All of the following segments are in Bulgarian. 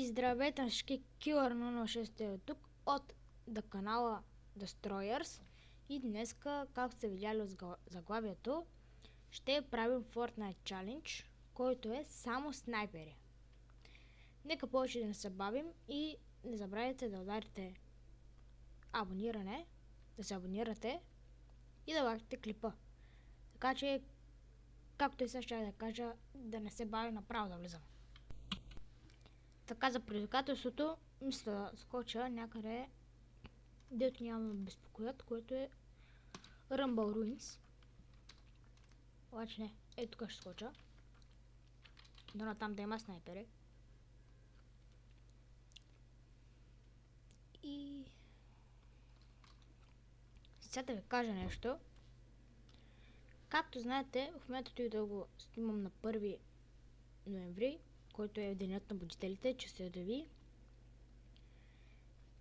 И здравейте на всички, Killer 006 е тук от канала Destroyers. И днеска, както сте видяли от заглавието, ще правим Fortnite Challenge, който е само снайпери. Нека повече да не се бавим и не забравяйте да ударите абониране, да се абонирате и да лайкате клипа. Така че, както и сега ще да кажа, да не се бавим, направо да влизам. Така, за предизвикателството мисля да скоча някъде, дето няма безпокоят, което е Rumble Ruins. Обаче не, ето тук ще скоча. Дано там да има снайпери. И сега да ви кажа нещо. Както знаете, в момента той да го снимам на 1 ноември, който е денят на будителите, че се обяви.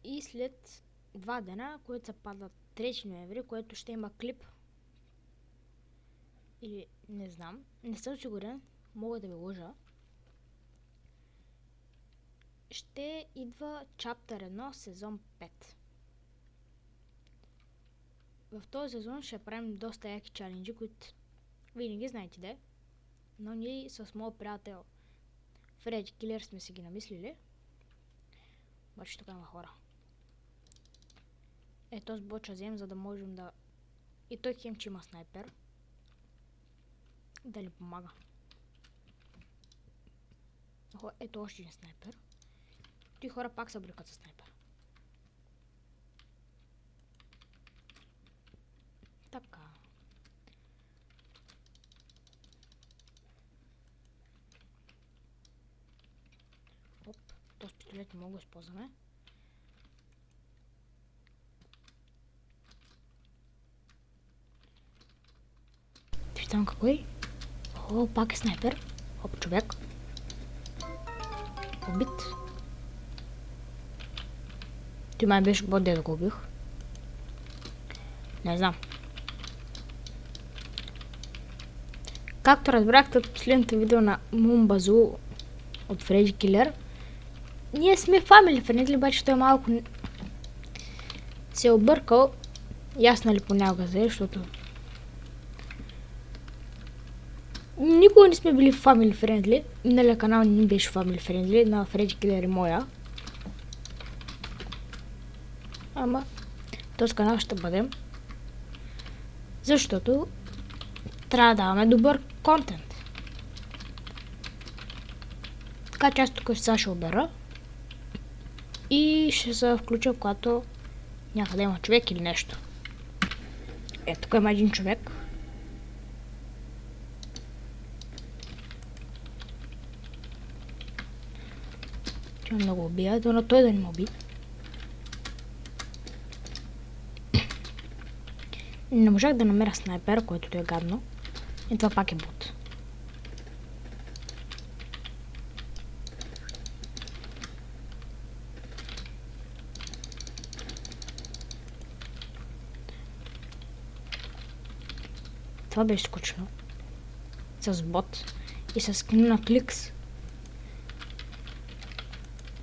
И след 2 дена, които се падат 3 ноември, което ще има клип. Или не знам, не съм сигурен, мога да ви лъжа. Ще идва Chapter 1, сезон 5. В този сезон ще правим доста яки чаленджи, които винаги знаете де. Но ние с моят приятел Фредди Килер сме си ги намислили. Обаче тук има хора. Ето с боча взем, за да можем да... И той хем, че има снайпер. Да ни помага. Ето още един снайпер. Той хора пак са брикат с снайпер. Така. Оп, този пистолет не мога да използваме. Виждам какво е. О, пак е снайпер. Оп, човек. Убит. Той май беше бот, да го убих. Не знам. Както разбрахте от последното видео на Мумбазу от Фредди Килер, ние сме family friendly, обаче той малко се е объркал. Ясно ли понякога, защото никога не сме били family friendly. Миналия канал не беше family friendly, на Фредди Килер и моя. Ама този канал ще бъдем. Защото трябва да даваме добър контент. Така че аз тук ще обера. И ще се включа, когато някъде има човек или нещо. Ето тук има един човек. Тя много убия, но той да не ме уби. Не можах да намеря снайпер, който е гадно. И това пак е бот. Това беше скучно. С бот и с скин на кликс.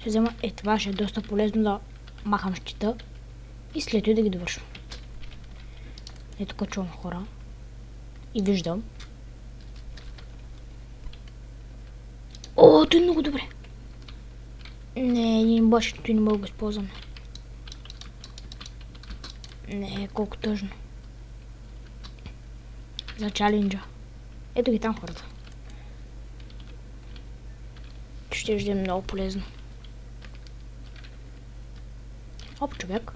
Ще взема това, ще е доста полезно да махам щита и след това да ги довършвам. Ето тук чувам хора и виждам. О, той е много добре. Не, един баш, той не мога да го използвам. Не, колко тъжно. За чаленджа. Ето ги там хората. Ще ждем много полезно. Оп, човек.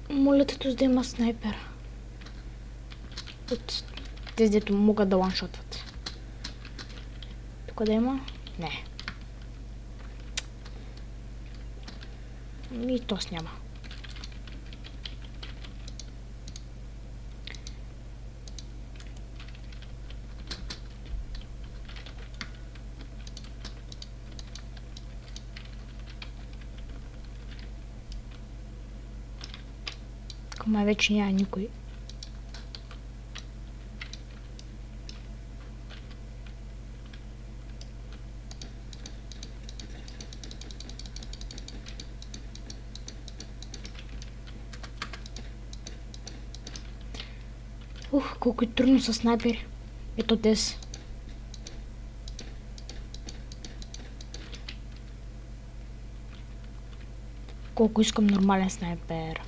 Моля те да има снайпер. От тези, дето могат да ланшотват. Тук да има? Не. И тос няма. Тук май вече няма никой. Колко е трудно с снайпери. Ето дес. Колко искам нормален снайпер.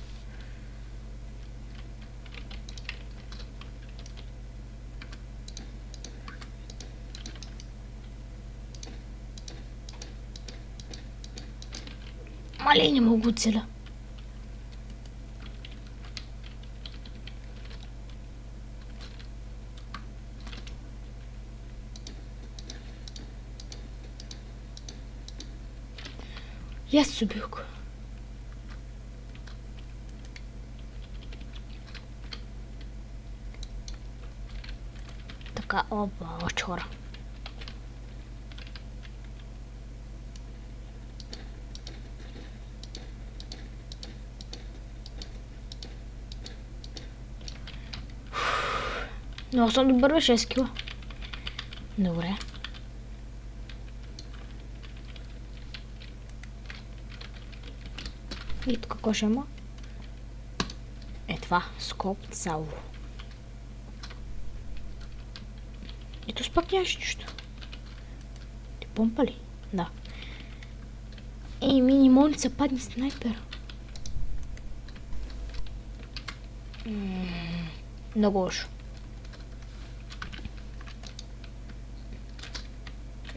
Мале, не мога оцеля. И аз убих го. Така, опа, още хора. Много съм добър, 6 кила. Добре. И тук какво ще има? Е това, скоп цяло. Ето спак нямаш нищо. Ти помпа ли? Да. Не може да се падне снайпер. Много лошо.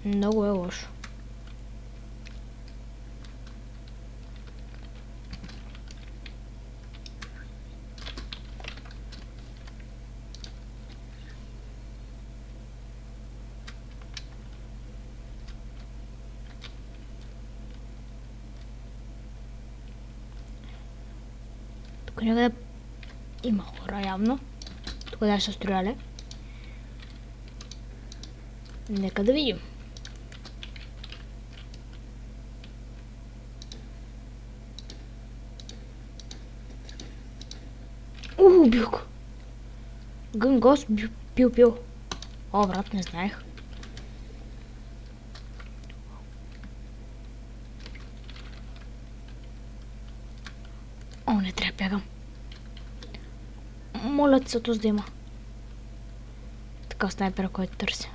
Много е лошо. Тук някъде има хора явно. Тук да са строяли. Нека да видим. Убил го. Гънгос пил. О, брат, не знаех. О, не трябва да бягам. Моля се то да има. Така снайпера, който търся.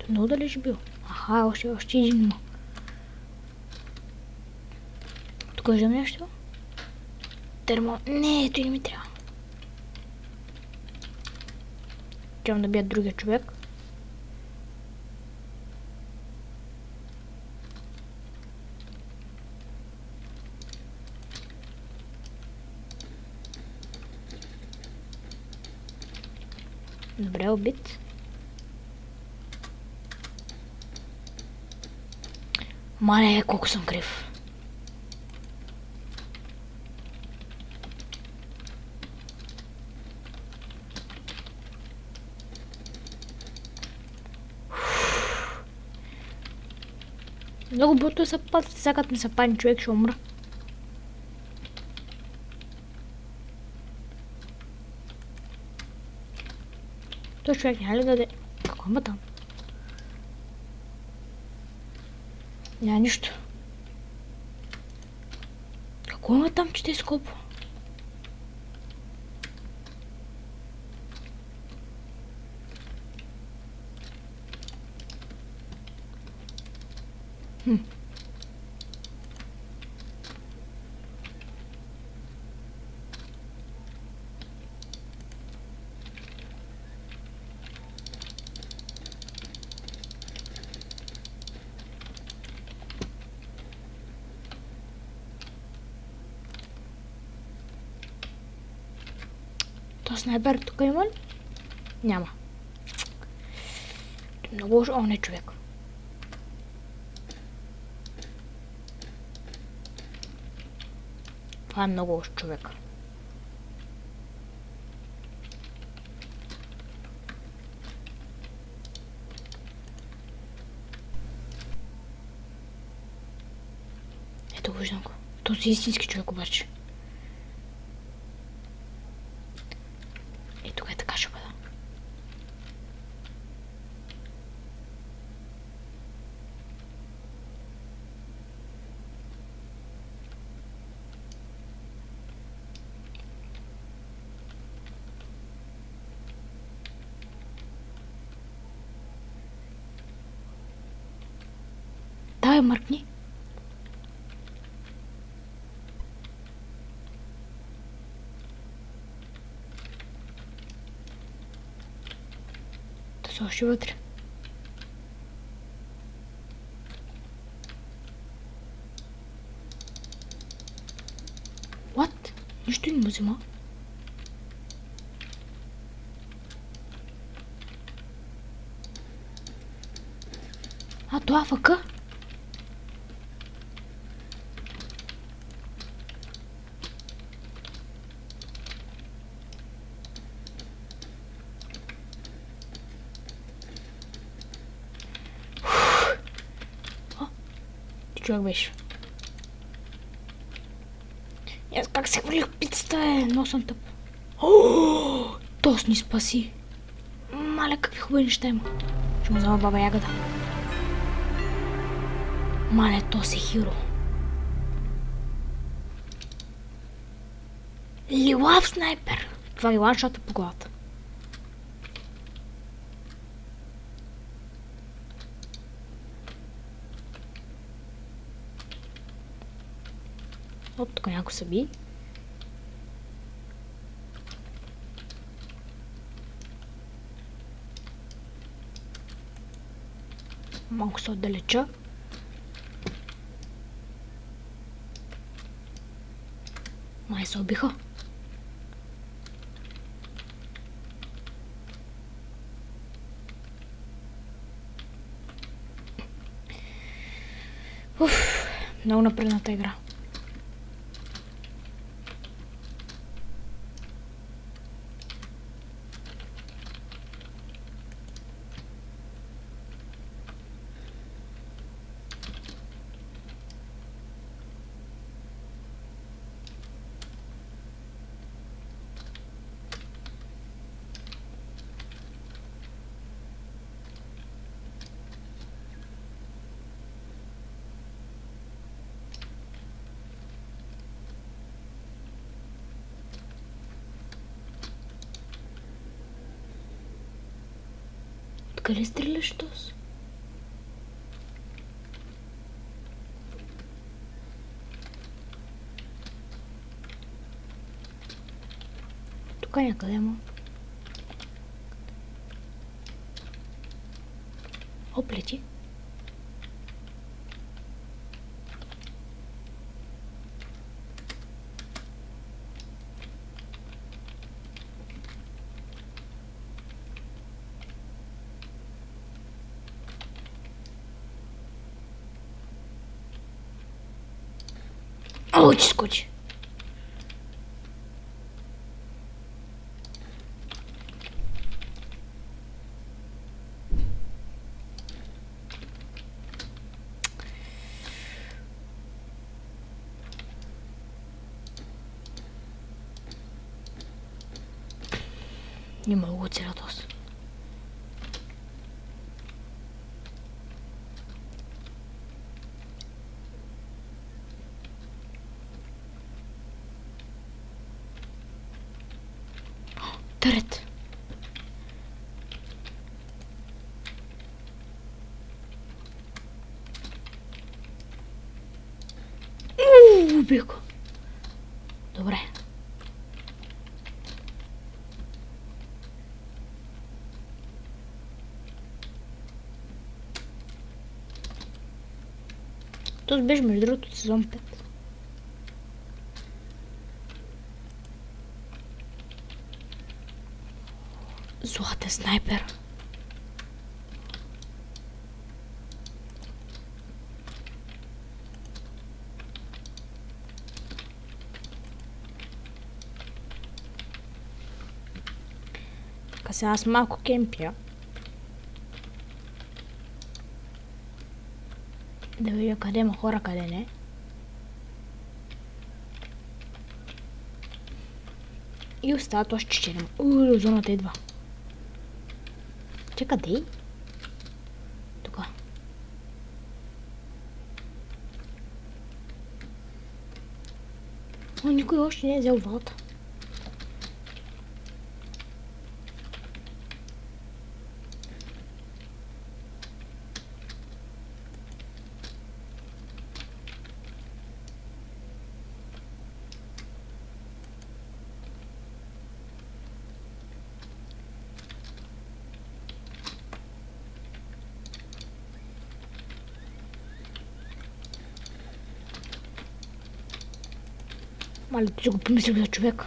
Много дали ще бил? Аха, още един има. Тук виждам нещо. Термо... Не, той не ми трябва. Трябвам да бия другия човек. Добре, убит. Мале, колко съм крив. Много бързо се пада, сега ми се падне човек, ще умра. Той човек няма ли да даде? Какво има там? Няма нищо. Какво има там, че те скопа? То снайпер тук има ли? Няма. Много лошо. О, не човек. Това е много лош човек. Ето виждам го. Този истински човек обаче. Тук е така ще бъда. Давай, мъркни. Да се още вътре. What? Нищо не му взима. А, това фъка? Човек беше. И аз как се хвърлих пицата, но съм тъп. Тос ни спаси. Мале, какви хубави неща има. Ще му взема баба Ягата. Мале, Тос е хиро. Лилав снайпер. Това ги ланшота по главата. Оп, тук някой се би. Малко се отдалеча. Май се убиха. Уф, много напредната игра. Къде стреляш, Тос? Тук някъде има. Оп, лети. Ау, че скочи. Не мога го целя Тос. Търет. Убих го. Добре. Този беше между другото от сезон 5. Златен снайпер. Така сега аз малко кемпия. Да видя къде има хора, къде не. И остават още 4. Зоната идва. Чакай, къде? Тук. Никой още не е взел валта. Мале, ти го помислих за човек.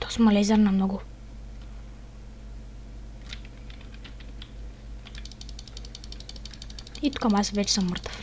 То сме лезер на много. И тук аз вече съм мъртъв.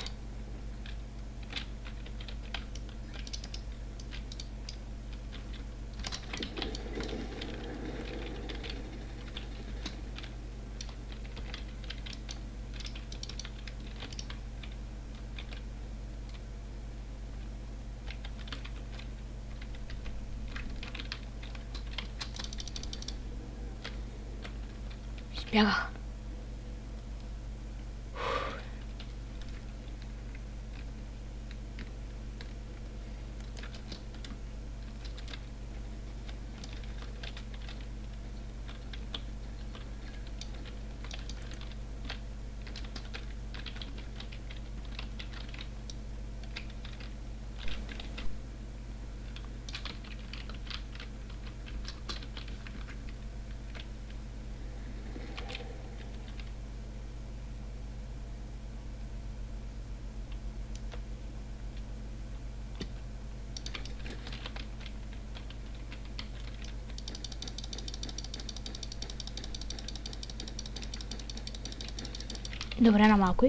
Избягах. Добре, на малко.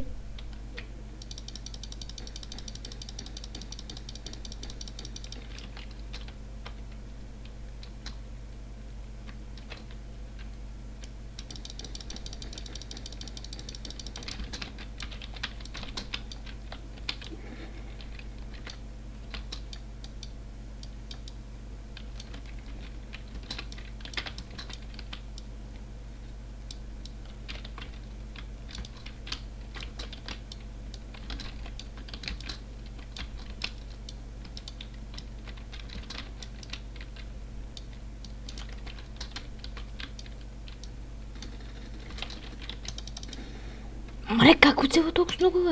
Маре, как оцева толкова много, бе?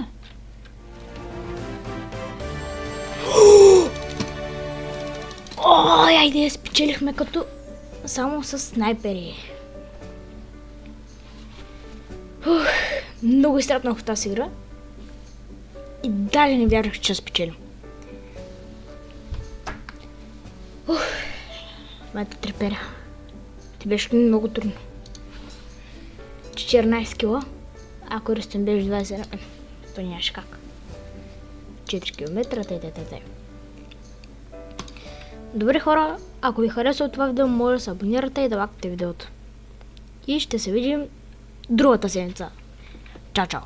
Ой, айде, спечелихме като само с снайпери. Много изтрапнах в тази игра. И дали не вярвах, че спечелим. Майте треперя. Ти беше много трудно. 14 кила. Ако ръстен беше 27, то нямаше как. 4 км, тъй. Добре, хора, ако ви харесва това видео, може да се абонирате и да лайкате видеото. И ще се видим другата седмица. Чао, чао!